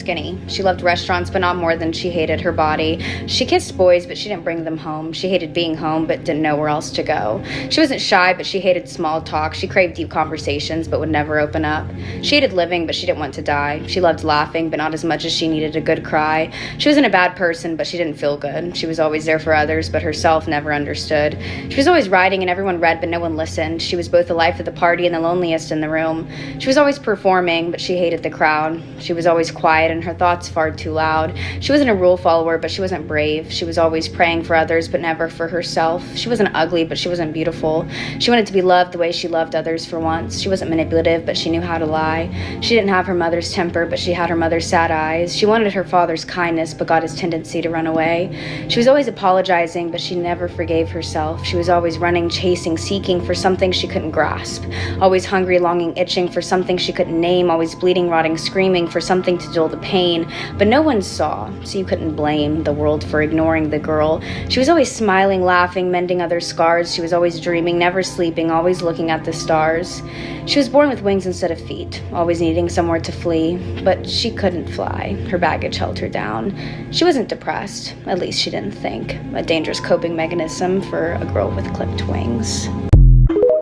Skinny. She loved restaurants, but not more than she hated her body. She kissed boys, but she didn't bring them home. She hated being home, but didn't know where else to go. She wasn't shy, but she hated small talk. She craved deep conversations, but would never open up. She hated living, but she didn't want to die. She loved laughing, but not as much as she needed a good cry. She wasn't a bad person, but she didn't feel good. She was always there for others, but herself never understood. She was always writing, and everyone read, but no one listened. She was both the life of the party and the loneliest in the room. She was always performing, but she hated the crowd. She was always quiet, and her thoughts far too loud. She wasn't a rule follower, but she wasn't brave. She was always praying for others, but never for herself. She wasn't ugly, but she wasn't beautiful. She wanted to be loved the way she loved others for once. She wasn't manipulative, but she knew how to lie. She didn't have her mother's temper, but she had her mother's sad eyes. She wanted her father's kindness, but got his tendency to run away. She was always apologizing, but she never forgave herself. She was always running, chasing, seeking for something she couldn't grasp. Always hungry, longing, itching for something she couldn't name. Always bleeding, rotting, screaming for something to dull the pain. But no one saw, so you couldn't blame the world for ignoring the girl. She was always smiling, laughing, mending other scars. She was always dreaming, never sleeping, always looking at the stars. She was born with wings instead of feet, always needing somewhere to flee, but she couldn't fly. Her baggage held her down. She wasn't depressed, at least she didn't think. A dangerous coping mechanism for a girl with clipped wings.